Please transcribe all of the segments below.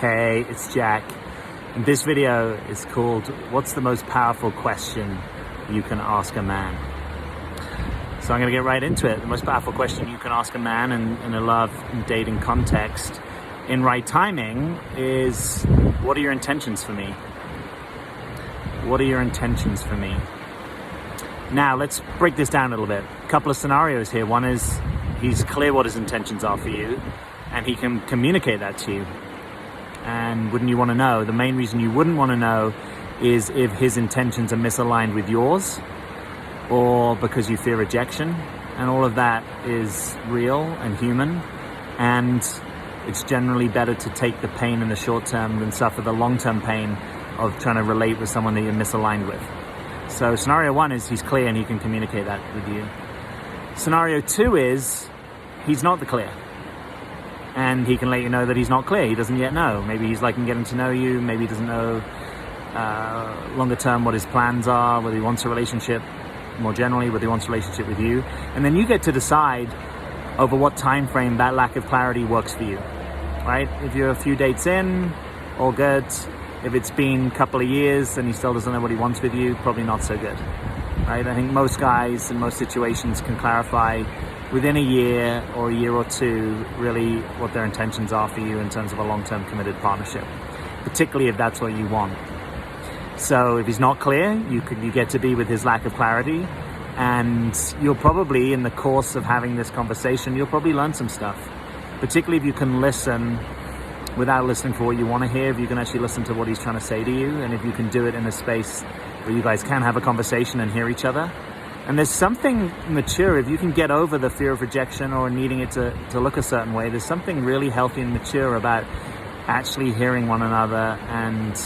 Hey, it's Jack. And this video is called, What's the Most Powerful Question You Can Ask a Man? So I'm going to get right into it. The most powerful question you can ask a man in a love and dating context in right timing is, what are your intentions for me? What are your intentions for me? Now, let's break this down a little bit. A couple of scenarios here. One is he's clear what his intentions are for you, and he can communicate that to you. And wouldn't you want to know? The main reason you wouldn't want to know is if his intentions are misaligned with yours, or because you fear rejection. And all of that is real and human. And it's generally better to take the pain in the short term than suffer the long-term pain of trying to relate with someone that you're misaligned with. So scenario one is he's clear and he can communicate that with you. Scenario two is he's not the clear. And he can let you know that he's not clear. He doesn't yet know. Maybe he's liking getting to know you. Maybe he doesn't know longer term what his plans are, whether he wants a relationship more generally, whether he wants a relationship with you. And then you get to decide over what time frame that lack of clarity works for you, right? If you're a few dates in, all good. If it's been a couple of years and he still doesn't know what he wants with you, probably not so good, right? I think most guys in most situations can clarify within a year or a year or two really what their intentions are for you in terms of a long-term committed partnership, particularly if that's what you want. So if he's not clear, you get to be with his lack of clarity, and you'll probably, in the course of having this conversation, you'll probably learn some stuff, particularly if you can listen without listening for what you want to hear, if you can actually listen to what he's trying to say to you, and if you can do it in a space where you guys can have a conversation and hear each other. And there's something mature, if you can get over the fear of rejection or needing it to look a certain way, there's something really healthy and mature about actually hearing one another and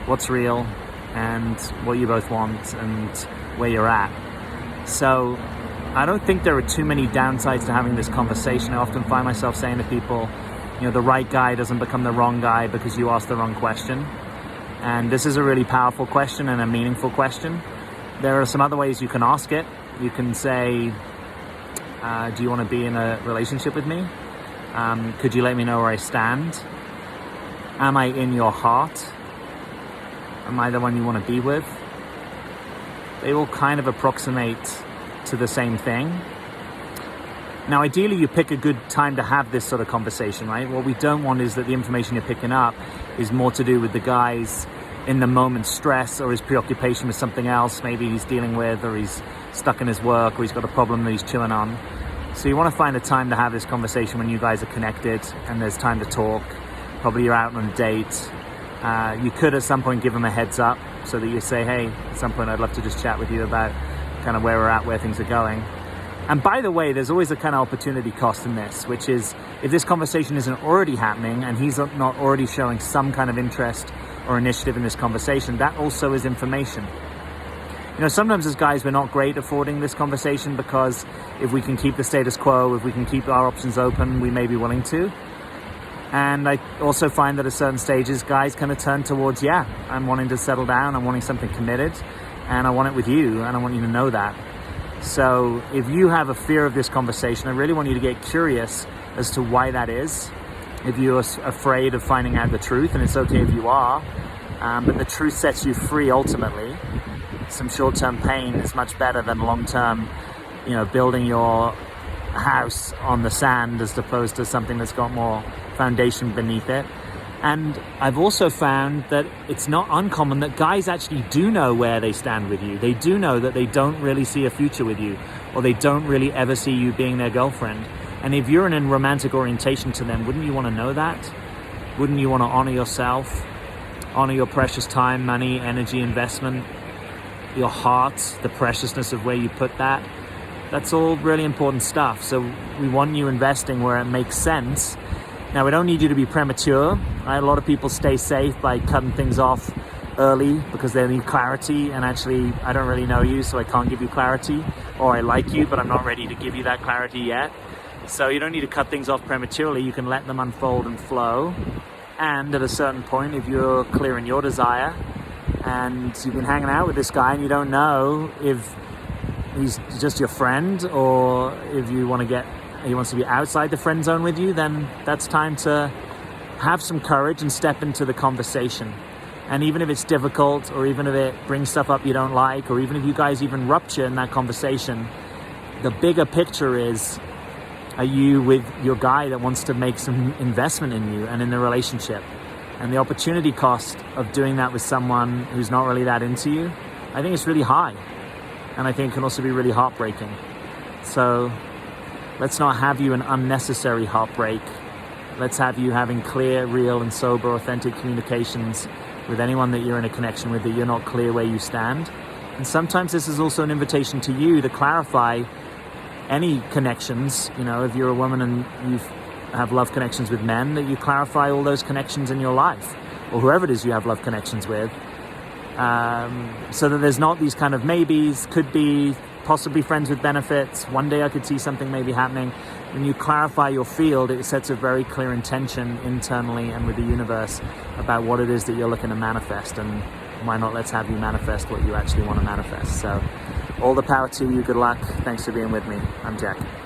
what's real and what you both want and where you're at. So I don't think there are too many downsides to having this conversation. I often find myself saying to people, the right guy doesn't become the wrong guy because you asked the wrong question. And this is a really powerful question and a meaningful question. There are some other ways you can ask it. You can say, do you want to be in a relationship with me? Could you let me know where I stand? Am I in your heart? Am I the one you want to be with? They all kind of approximate to the same thing. Now, ideally, you pick a good time to have this sort of conversation, right? What we don't want is that the information you're picking up is more to do with the guy's in the moment stress or his preoccupation with something else maybe he's dealing with, or he's stuck in his work, or he's got a problem that he's chewing on. So you want to find a time to have this conversation when you guys are connected and there's time to talk. Probably you're out on a date. You could at some point give him a heads up so that you say, hey, at some point I'd love to just chat with you about kind of where we're at, where things are going. And by the way, there's always a kind of opportunity cost in this, which is if this conversation isn't already happening and he's not already showing some kind of interest or initiative in this conversation, that also is information. Sometimes as guys, we're not great at affording this conversation because if we can keep the status quo, if we can keep our options open, we may be willing to. And I also find that at certain stages, guys kind of turn towards, I'm wanting to settle down, I'm wanting something committed, and I want it with you, and I want you to know that. So if you have a fear of this conversation, I really want you to get curious as to why that is. If you're afraid of finding out the truth, and it's okay if you are, but the truth sets you free ultimately. Some short-term pain is much better than long-term, building your house on the sand as opposed to something that's got more foundation beneath it. And I've also found that it's not uncommon that guys actually do know where they stand with you. They do know that they don't really see a future with you, or they don't really ever see you being their girlfriend. And if you're in a romantic orientation to them, wouldn't you want to know that? Wouldn't you want to honor yourself, honor your precious time, money, energy, investment, your heart, the preciousness of where you put that? That's all really important stuff. So we want you investing where it makes sense. Now, we don't need you to be premature, right? A lot of people stay safe by cutting things off early because they need clarity, and actually, I don't really know you, so I can't give you clarity, or I like you, but I'm not ready to give you that clarity yet. So you don't need to cut things off prematurely. You can let them unfold and flow. And at a certain point, if you're clear in your desire and you've been hanging out with this guy and you don't know if he's just your friend or if he wants to be outside the friend zone with you, then that's time to have some courage and step into the conversation. And even if it's difficult, or even if it brings stuff up you don't like, or even if you guys even rupture in that conversation, the bigger picture is, are you with your guy that wants to make some investment in you and in the relationship? And the opportunity cost of doing that with someone who's not really that into you, I think it's really high. And I think it can also be really heartbreaking. So let's not have you an unnecessary heartbreak. Let's have you having clear, real, and sober, authentic communications with anyone that you're in a connection with, that you're not clear where you stand. And sometimes this is also an invitation to you to clarify any connections. You know, if you're a woman and you have love connections with men, that you clarify all those connections in your life, or whoever it is you have love connections with, so that there's not these kind of maybes, could be, possibly friends with benefits, one day I could see something maybe happening. When you clarify your field, it sets a very clear intention internally and with the universe about what it is that you're looking to manifest, and why not let's have you manifest what you actually want to manifest. So all the power to you. Good luck. Thanks for being with me. I'm Jack.